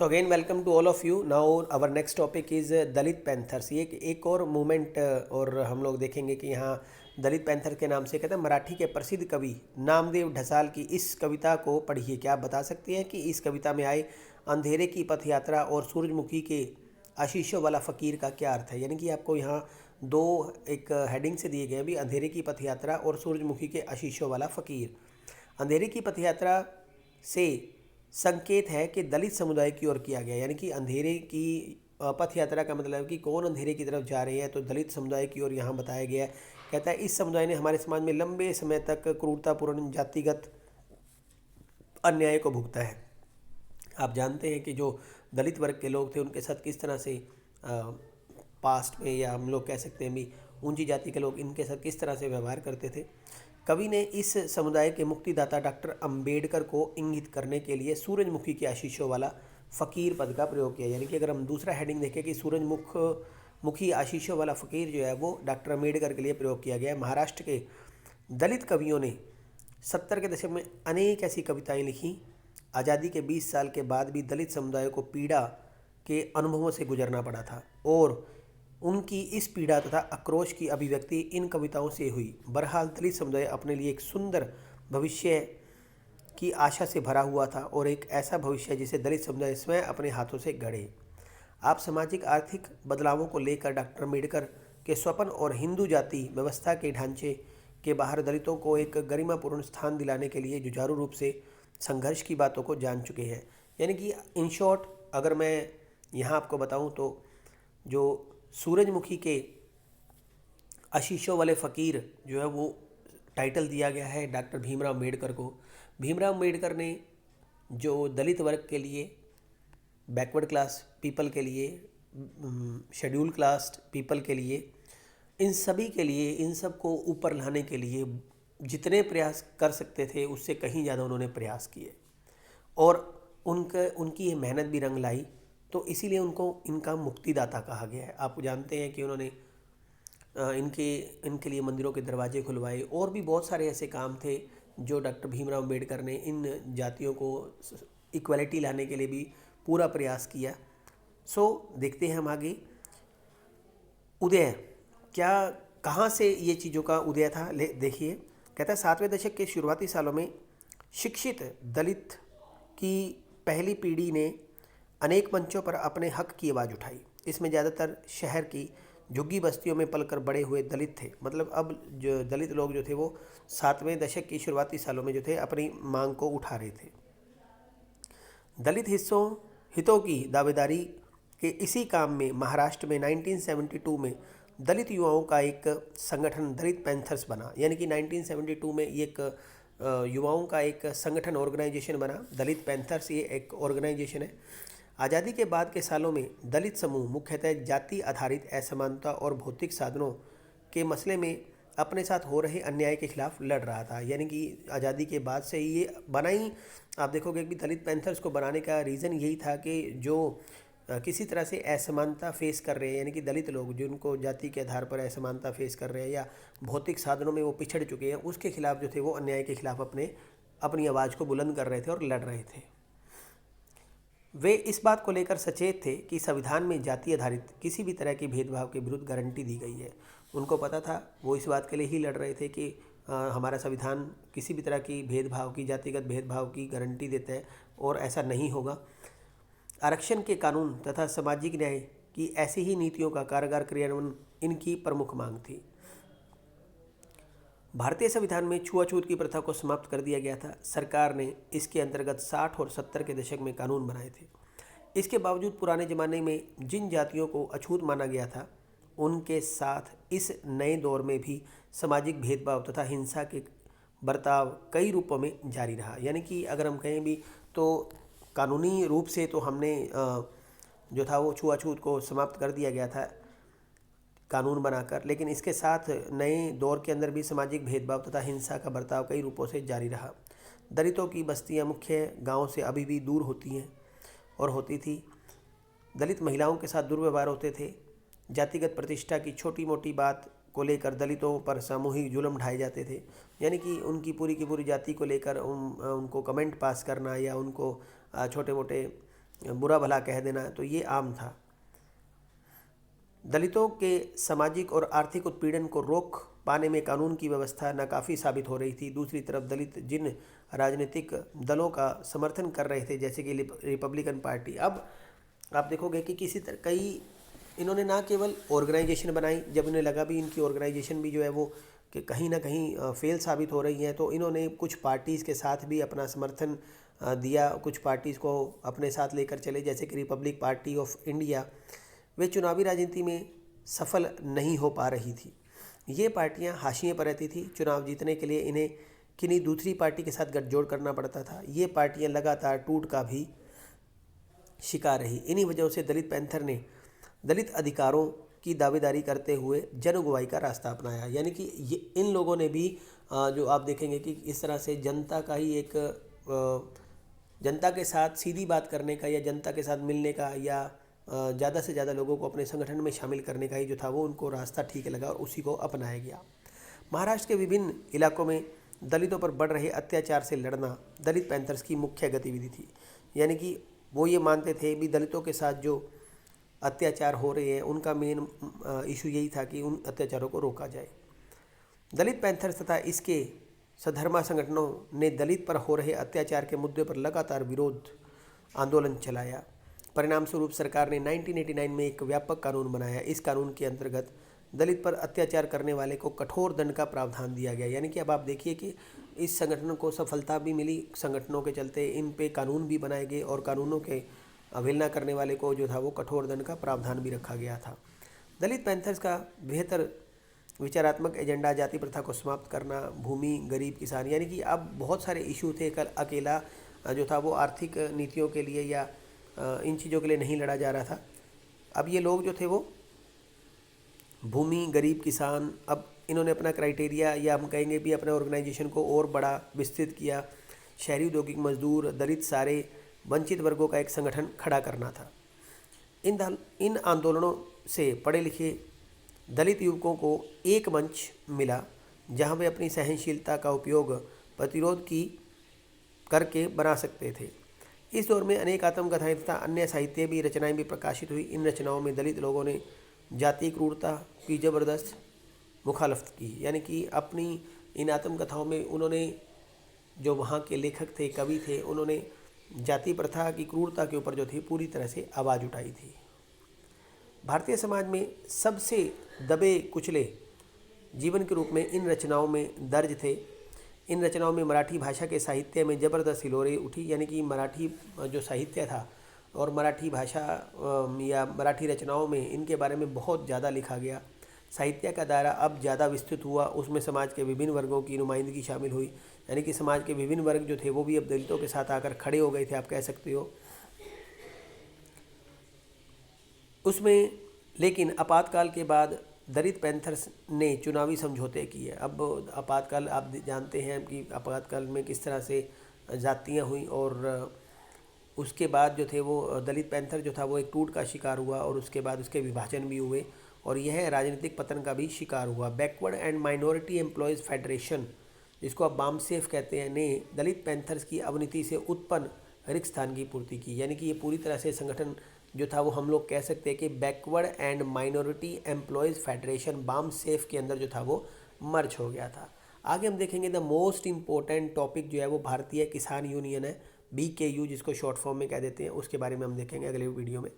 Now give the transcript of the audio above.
So again welcome to all of you. Now our next topic is Dalit Panthers. ये एक और movement और हम लोग देखेंगे कि यहाँ दलित पैंथर के नाम से कहते हैं मराठी के प्रसिद्ध कवि नामदेव ढसाल की इस कविता को पढ़िए। क्या आप बता सकते हैं कि इस कविता में आए अंधेरे की पथ यात्रा और सूरजमुखी के आशीषों वाला फ़कीर का क्या अर्थ है? यानी कि आपको यहाँ दो एक हेडिंग से दिए गए हैं भी, अंधेरे की पथ यात्रा और सूरजमुखी के आशीषों वाला फ़कीर। अंधेरे की पथ यात्रा से संकेत है कि दलित समुदाय की ओर किया गया, यानी कि अंधेरे की पथ यात्रा का मतलब है कि कौन अंधेरे की तरफ जा रहे हैं, तो दलित समुदाय की ओर यहाँ बताया गया है। कहता है इस समुदाय ने हमारे समाज में लंबे समय तक क्रूरतापूर्ण जातिगत अन्याय को भुगता है। आप जानते हैं कि जो दलित वर्ग के लोग थे उनके साथ किस तरह से पास्ट में, या हम लोग कह सकते हैं भी ऊंची जाति के लोग इनके साथ किस तरह से व्यवहार करते थे। कवि ने इस समुदाय के मुक्तिदाता डॉक्टर अंबेडकर को इंगित करने के लिए सूरजमुखी के आशीषों वाला फ़कीर पद का प्रयोग किया। यानी कि अगर हम दूसरा हेडिंग देखें कि सूरजमुखी आशीषों वाला फ़कीर जो है वो डॉक्टर अंबेडकर के लिए प्रयोग किया गया है। महाराष्ट्र के दलित कवियों ने 70 के दशक में अनेक ऐसी कविताएं लिखी। आज़ादी के 20 साल के बाद भी दलित समुदाय को पीड़ा के अनुभवों से गुजरना पड़ा था और उनकी इस पीड़ा तथा आक्रोश की अभिव्यक्ति इन कविताओं से हुई। बहरहाल दलित समुदाय अपने लिए एक सुंदर भविष्य की आशा से भरा हुआ था और एक ऐसा भविष्य जिसे दलित समुदाय स्वयं अपने हाथों से गढ़े। आप सामाजिक आर्थिक बदलावों को लेकर डॉक्टर अम्बेडकर के स्वप्न और हिंदू जाति व्यवस्था के ढांचे के बाहर दलितों को एक गरिमापूर्ण स्थान दिलाने के लिए जुझारू रूप से संघर्ष की बातों को जान चुके हैं। यानी कि इन शॉर्ट अगर मैं यहाँ आपको बताऊँ तो जो सूरजमुखी के आशीषों वाले फ़कीर जो है वो टाइटल दिया गया है डॉक्टर भीमराव अम्बेडकर को। भीमराव अम्बेडकर ने जो दलित वर्ग के लिए, बैकवर्ड क्लास पीपल के लिए, शेड्यूल क्लास पीपल के लिए, इन सभी के लिए, इन सब को ऊपर लाने के लिए जितने प्रयास कर सकते थे उससे कहीं ज़्यादा उन्होंने प्रयास किए और उनकी ये मेहनत भी रंग लाई। तो इसीलिए उनको इनका मुक्तिदाता कहा गया है। आप जानते हैं कि उन्होंने इनके लिए मंदिरों के दरवाजे खुलवाए और भी बहुत सारे ऐसे काम थे जो डॉक्टर भीमराव अम्बेडकर ने इन जातियों को इक्वलिटी लाने के लिए भी पूरा प्रयास किया। सो देखते हैं हम आगे। उदय क्या, कहाँ से ये चीज़ों का उदय था, देखिए। कहता है 7वें दशक के शुरुआती सालों में शिक्षित दलित की पहली पीढ़ी ने अनेक मंचों पर अपने हक की आवाज़ उठाई। इसमें ज़्यादातर शहर की झुग्गी बस्तियों में पलकर बड़े हुए दलित थे। मतलब अब जो दलित लोग जो थे वो 7वें दशक की शुरुआती सालों में जो थे अपनी मांग को उठा रहे थे। दलित हितों की दावेदारी के इसी काम में महाराष्ट्र में 1972 में दलित युवाओं का एक संगठन दलित पैंथर्स बना। यानी कि 1972 में ये एक युवाओं का एक संगठन ऑर्गेनाइजेशन बना। दलित पैंथर्स ये एक ऑर्गेनाइजेशन है। आज़ादी के बाद के सालों में दलित समूह मुख्यतः जाति आधारित असमानता और भौतिक साधनों के मसले में अपने साथ हो रहे अन्याय के खिलाफ लड़ रहा था। यानी कि आज़ादी के बाद से ये बना ही, आप देखोगे कि दलित पैंथर्स को बनाने का रीज़न यही था कि जो किसी तरह से असमानता फेस कर रहे हैं, यानी कि दलित लोग जिनको जाति के आधार पर असमानता फेस कर रहे हैं या भौतिक साधनों में वो पिछड़ चुके हैं, उसके खिलाफ जो थे वो अन्याय के खिलाफ अपनी आवाज़ को बुलंद कर रहे थे और लड़ रहे थे। वे इस बात को लेकर सचेत थे कि संविधान में जाति आधारित किसी भी तरह के भेदभाव के विरुद्ध गारंटी दी गई है। उनको पता था, वो इस बात के लिए ही लड़ रहे थे कि हमारा संविधान किसी भी तरह की भेदभाव की, जातिगत भेदभाव की गारंटी देता है और ऐसा नहीं होगा। आरक्षण के कानून तथा सामाजिक न्याय की ऐसी ही नीतियों का कारगर क्रियान्वयन इनकी प्रमुख मांग थी। भारतीय संविधान में छुआछूत की प्रथा को समाप्त कर दिया गया था। सरकार ने इसके अंतर्गत 60 और 70 के दशक में कानून बनाए थे। इसके बावजूद पुराने ज़माने में जिन जातियों को अछूत माना गया था उनके साथ इस नए दौर में भी सामाजिक भेदभाव तथा हिंसा के बर्ताव कई रूपों में जारी रहा। यानी कि अगर हम कहें भी तो कानूनी रूप से तो हमने जो था वो छुआछूत को समाप्त कर दिया गया था कानून बनाकर, लेकिन इसके साथ नए दौर के अंदर भी सामाजिक भेदभाव तथा हिंसा का बर्ताव कई रूपों से जारी रहा। दलितों की बस्तियां मुख्य गांवों से अभी भी दूर होती हैं और होती थी। दलित महिलाओं के साथ दुर्व्यवहार होते थे। जातिगत प्रतिष्ठा की छोटी मोटी बात को लेकर दलितों पर सामूहिक जुल्म ढाए जाते थे। यानी कि उनकी पूरी की पूरी जाति को लेकर उनको कमेंट पास करना या उनको छोटे मोटे बुरा भला कह देना, तो ये आम था। दलितों के सामाजिक और आर्थिक उत्पीड़न को रोक पाने में कानून की व्यवस्था नाकाफ़ी साबित हो रही थी। दूसरी तरफ दलित जिन राजनीतिक दलों का समर्थन कर रहे थे, जैसे कि रिपब्लिकन पार्टी, अब आप देखोगे कि किसी तरह कई इन्होंने ना केवल ऑर्गेनाइजेशन बनाई, जब इन्हें लगा भी इनकी ऑर्गेनाइजेशन भी जो है वो कि कहीं ना कहीं फेल साबित हो रही हैं, तो इन्होंने कुछ पार्टीज़ के साथ भी अपना समर्थन दिया, कुछ पार्टीज़ को अपने साथ लेकर चले, जैसे कि रिपब्लिक पार्टी ऑफ इंडिया। वे चुनावी राजनीति में सफल नहीं हो पा रही थी। ये पार्टियां हाशिए पर रहती थी। चुनाव जीतने के लिए इन्हें किन्हीं दूसरी पार्टी के साथ गठजोड़ करना पड़ता था। ये पार्टियां लगातार टूट का भी शिकार रही। इन्हीं वजहों से दलित पैंथर ने दलित अधिकारों की दावेदारी करते हुए जन अगुवाई का रास्ता अपनाया। यानी कि ये इन लोगों ने भी जो आप देखेंगे कि इस तरह से जनता का ही एक जनता के साथ सीधी बात करने का या जनता के साथ मिलने का या ज़्यादा से ज़्यादा लोगों को अपने संगठन में शामिल करने का ही जो था वो उनको रास्ता ठीक लगा और उसी को अपनाया गया। महाराष्ट्र के विभिन्न इलाकों में दलितों पर बढ़ रहे अत्याचार से लड़ना दलित पैंथर्स की मुख्य गतिविधि थी। यानी कि वो ये मानते थे भी दलितों के साथ जो अत्याचार हो रहे हैं उनका मेन इशू यही था कि उन अत्याचारों को रोका जाए। दलित पैंथर्स तथा इसके सधर्मा संगठनों ने दलित पर हो रहे अत्याचार के मुद्दे पर लगातार विरोध आंदोलन चलाया। परिणाम स्वरूप सरकार ने 1989 में एक व्यापक कानून बनाया। इस कानून के अंतर्गत दलित पर अत्याचार करने वाले को कठोर दंड का प्रावधान दिया गया। यानी कि अब आप देखिए कि इस संगठन को सफलता भी मिली, संगठनों के चलते इन पे कानून भी बनाए गए और कानूनों के अवहेलना करने वाले को जो था वो कठोर दंड का प्रावधान भी रखा गया था। दलित पैंथर्स का बेहतर विचारात्मक एजेंडा जाति प्रथा को समाप्त करना, भूमि, गरीब, किसान, यानी कि अब बहुत सारे इशू थे। कल अकेला जो था वो आर्थिक नीतियों के लिए या इन चीज़ों के लिए नहीं लड़ा जा रहा था। अब ये लोग जो थे वो भूमि, गरीब, किसान, अब इन्होंने अपना क्राइटेरिया या हम कहेंगे भी अपने ऑर्गेनाइजेशन को और बड़ा विस्तृत किया। शहरी औद्योगिक मजदूर, दलित, सारे वंचित वर्गों का एक संगठन खड़ा करना था। इन आंदोलनों से पढ़े लिखे दलित युवकों को एक मंच मिला जहां वे अपनी सहनशीलता का उपयोग प्रतिरोध की करके बना सकते थे। इस दौर में अनेक आत्मकथाएं तथा अन्य साहित्य भी रचनाएं भी प्रकाशित हुई। इन रचनाओं में दलित लोगों ने जातीय क्रूरता की ज़बरदस्त मुखालफत की। यानी कि अपनी इन आत्मकथाओं में उन्होंने, जो वहाँ के लेखक थे, कवि थे, उन्होंने जाति प्रथा की क्रूरता के ऊपर जो थी पूरी तरह से आवाज़ उठाई थी। भारतीय समाज में सबसे दबे कुचले जीवन के रूप में इन रचनाओं में दर्ज थे। इन रचनाओं में मराठी भाषा के साहित्य में ज़बरदस्त हिलोरें उठी। यानी कि मराठी जो साहित्य था और मराठी भाषा या मराठी रचनाओं में इनके बारे में बहुत ज़्यादा लिखा गया। साहित्य का दायरा अब ज़्यादा विस्तृत हुआ, उसमें समाज के विभिन्न वर्गों की नुमाइंदगी शामिल हुई। यानी कि समाज के विभिन्न वर्ग जो थे वो भी अब दलितों के साथ आकर खड़े हो गए थे, आप कह सकते हो उसमें। लेकिन आपातकाल के बाद दलित पैंथर्स ने चुनावी समझौते किए। अब आपातकाल आप जानते हैं कि आपातकाल में किस तरह से जातियाँ हुई और उसके बाद जो थे वो दलित पैंथर जो था वो एक टूट का शिकार हुआ और उसके बाद उसके विभाजन भी हुए और यह राजनीतिक पतन का भी शिकार हुआ। Backward and minority employees federation, जिसको अब बामसेफ कहते हैं, ने दलित पैंथर्स की अवनीति से उत्पन्न रिक्त स्थान की पूर्ति की। यानी कि ये पूरी तरह से संगठन जो था वो हम लोग कह सकते हैं कि backward and minority employees federation BAMCEF के अंदर जो था वो मर्ज हो गया था। आगे हम देखेंगे द मोस्ट इम्पोर्टेंट टॉपिक जो है वो भारतीय किसान यूनियन है, BKU जिसको शॉर्ट फॉर्म में कह देते हैं, उसके बारे में हम देखेंगे अगले वीडियो में।